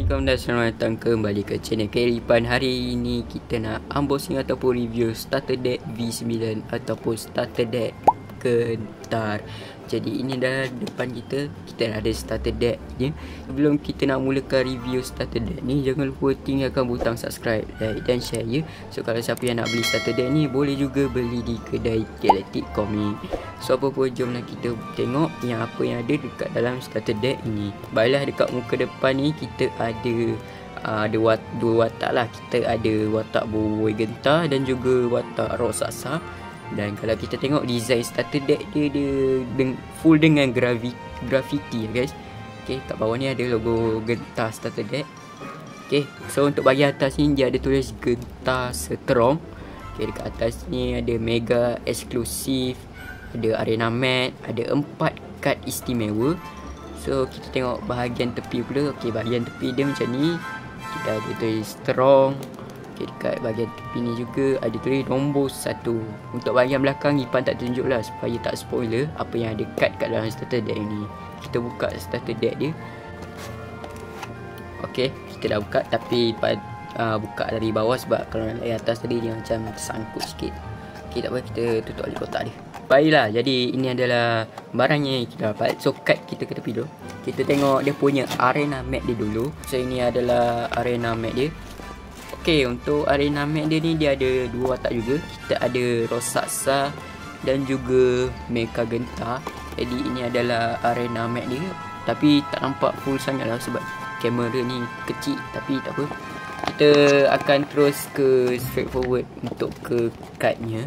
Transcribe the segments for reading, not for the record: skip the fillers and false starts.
Assalamualaikum dan selamat datang kembali ke channel Kehidupan. Hari ini kita nak unboxing ataupun review starter deck V9 ataupun starter deck Gentar. Jadi ini dah depan kita ada starter deck je. Sebelum kita nak mulakan review starter deck ni, jangan lupa tinggalkan butang subscribe, like dan share ya. So kalau siapa yang nak beli starter deck ni, boleh juga beli di kedai Galactic Comic. So apa pun, jomlah kita tengok yang apa yang ada dekat dalam starter deck ini. Baiklah, dekat muka depan ni kita ada dua watak lah. Kita ada watak Boboiboy Gentar dan juga watak raksasa. Dan kalau kita tengok design starter deck dia full dengan graffiti guys. Okay, kat bawah ni ada logo Gentar starter deck. Okay, so untuk bahagian atas ni dia ada tulis Gentar Strong. Okay, dekat atas ni ada mega eksklusif, ada arena mat, ada 4 kad istimewa. So kita tengok bahagian tepi pula. Okay, bahagian tepi dia macam ni. Kita ada tulis Strong. Okay, dekat bahagian tepi ni juga ada tulis nombor 1. Untuk bahagian belakang Ipan tak tunjuk lah supaya tak spoiler apa yang ada kad kat dalam starter deck ni. Kita buka starter deck dia. Okay, kita dah buka, tapi Ipan buka dari bawah sebab kalau dari atas tadi dia macam tersangkut sikit. Okay, tak apa, kita tutup balik kotak dia. Baiklah, jadi ini adalah barangnya yang kita dapat. So kad kita ke tepi dulu. Kita tengok dia punya arena mat dia dulu. So ini adalah arena mat dia. Okay, untuk arena mat dia ni dia ada dua watak juga. Kita ada raksasa dan juga Mecha Gentar. Jadi ini adalah arena mat dia, tapi tak nampak full sangat lah sebab kamera ni kecil. Tapi tak apa, kita akan terus ke straightforward untuk ke cardnya.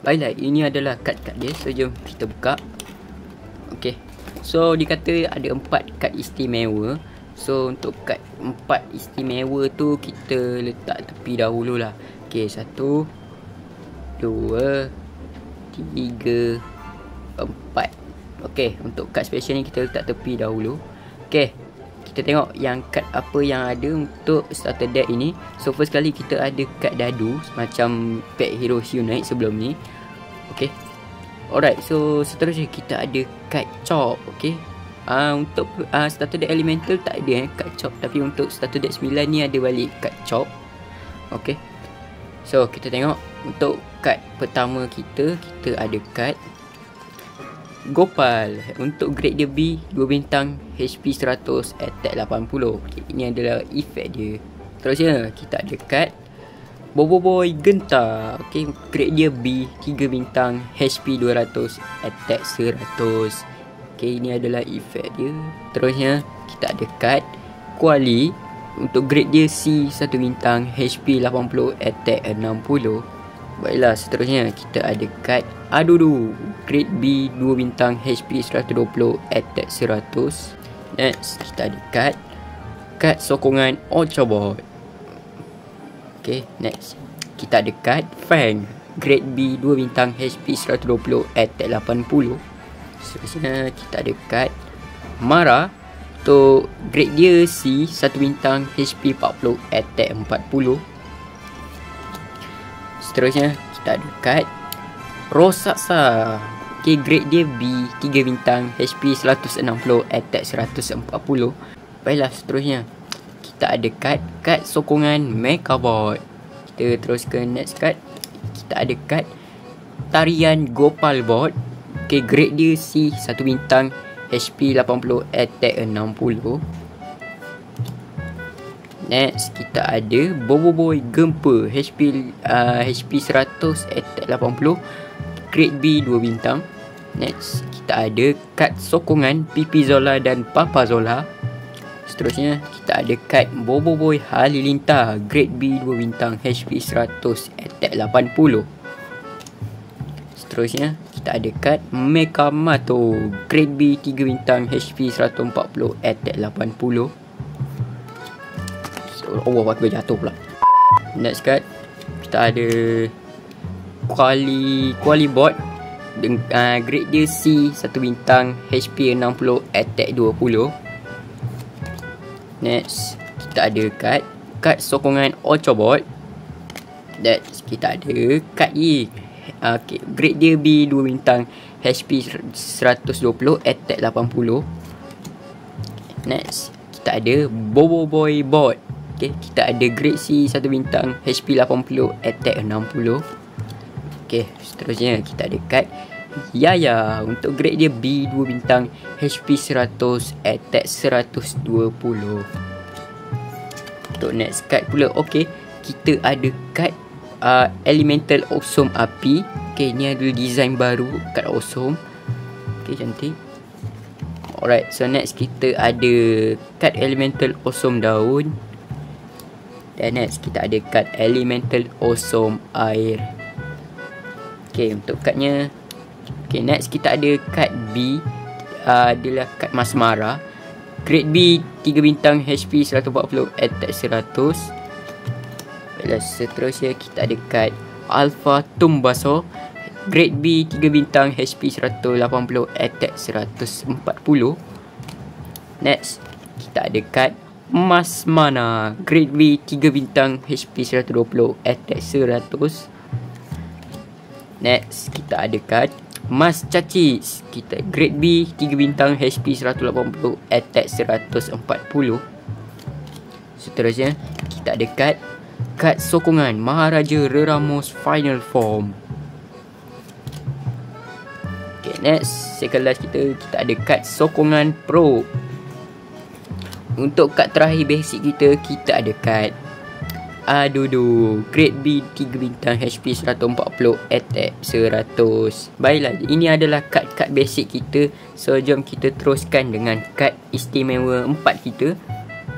Baiklah, ini adalah kad-kad dia. So jom kita buka. Okay, so dikata ada 4 kad istimewa. So untuk kad 4 istimewa tu kita letak tepi dahulu lah. Okay, 1, 2, 3, 4. Okay, untuk kad special ni kita letak tepi dahulu. Okay, kita tengok yang kad apa yang ada untuk starter deck ini. So first kali kita ada kad dadu macam pack Heroes Unite sebelum ni. Okay, alright, so seterusnya kita ada kad chop. Okay, untuk starter deck elemental tak ada kad chop, tapi untuk starter deck 9 ni ada balik kad chop. Okay, so kita tengok untuk kad pertama kita ada kad Gopal. Untuk grade dia B, 2 bintang, HP 100, attack 80. Okay, ini adalah efek dia. Terusnya kita ada kad Boboiboy Gentar. Okay, grade dia B, 3 bintang, HP 200, attack 100. Okay, ini adalah efek dia. Terusnya kita ada kad Kuali. Untuk grade dia C, 1 bintang, HP 80, attack 60. Baiklah, seterusnya kita ada kad Adudu. Grade B, 2 bintang, HP 120, attack 100. Next, kita ada kad sokongan Ultrabot. Okay, next kita ada kad Fang. Grade B, 2 bintang, HP 120, attack 80. Seterusnya kita ada kad Mara. Untuk grade dia C, 1 bintang, HP 40, attack 40. Seterusnya kita ada kad Raksasa. Okay, grade dia B, 3 bintang, HP 160, attack 140. Baiklah, seterusnya kita ada kad sokongan Mechabot. Kita terus ke next kad. Kita ada kad Tarian Gopal Bot. Okay, grade dia C, 1 bintang, HP 80, attack 60. Next kita ada Boboiboy Gempa. HP 100, attack 80, grade B 2 bintang. Next kita ada kad sokongan Pipi Zola dan Papa Zola. Seterusnya kita ada kad Boboiboy Halilintar. Grade B 2 bintang, HP 100, attack 80. Seterusnya kita ada kad Mekamato. Grade B 3 bintang, HP 140, attack 80. Oh, aku jatuh pula. Next card kita ada Kuali Bot. Grade dia C, 1 bintang, HP 60, attack 20. Next kita ada kad sokongan Ultrabot. Next kita ada kad Y. Okay, grade dia B, 2 bintang, HP 120, attack 80. Next kita ada Bobo Boy Bot. Okay, kita ada grade C 1 bintang, HP 80, attack 60. Okay, seterusnya kita ada kad Yaya. Untuk grade dia B 2 bintang, HP 100, attack 120. Untuk next card pula, okay, kita ada kad Elemental Awesome Api. Okay, ni adalah design baru kad Awesome. Okay, cantik. Alright, so next kita ada kad Elemental Awesome Daun. Dan next kita ada kad Elemental Awesome Air. Okay, untuk kadnya. Okay, next kita ada kad B. Adalah kad Masmara. Grade B 3 bintang, HP 140, attack 100. Seterusnya kita ada kad Alpha Tumbaso. Grade B 3 bintang, HP 180, attack 140. Next kita ada kad Mas Mana. Grade B 3 bintang, HP 120, attack 100. Next kita ada kad Mas Cacis. Kita grade B 3 bintang, HP 180, attack 140. Seterusnya kita ada kad sokongan Maharaja Reramos Final Form. Okay, next second last kita ada kad sokongan Pro. Untuk kad terakhir basic kita ada kad Adudu. Grade B 3 bintang, HP 140, attack 100. Baiklah, ini adalah kad-kad basic kita. So jom kita teruskan dengan kad istimewa 4 kita.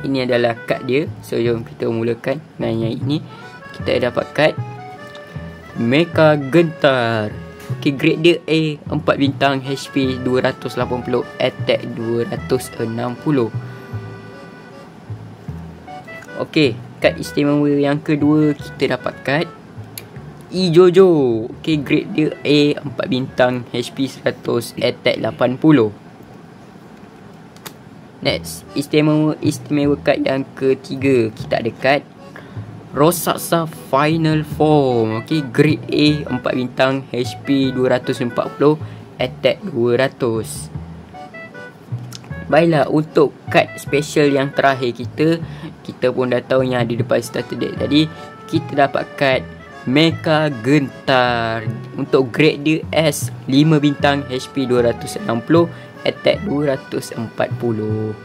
Ini adalah kad dia. So jom kita mulakan dengan yang ini. Kita dapat kad Mecha Gentar. Okay, grade dia A 4 bintang, HP 280, attack 260. Okay, kad istimewa yang kedua kita dapat kad Ijojo. Okay, grade dia A 4 bintang, HP 100, attack 80. Next, istimewa kad yang ketiga kita ada kad Rosaksa Final Form. Okay, grade A 4 bintang, HP 240, attack 200. Baiklah, untuk kad special yang terakhir kita pun dah tahu yang ada depan starter deck tadi. Kita dapat kad Mecha Gentar. Untuk grade dia S 5 bintang, HP 260, attack 240.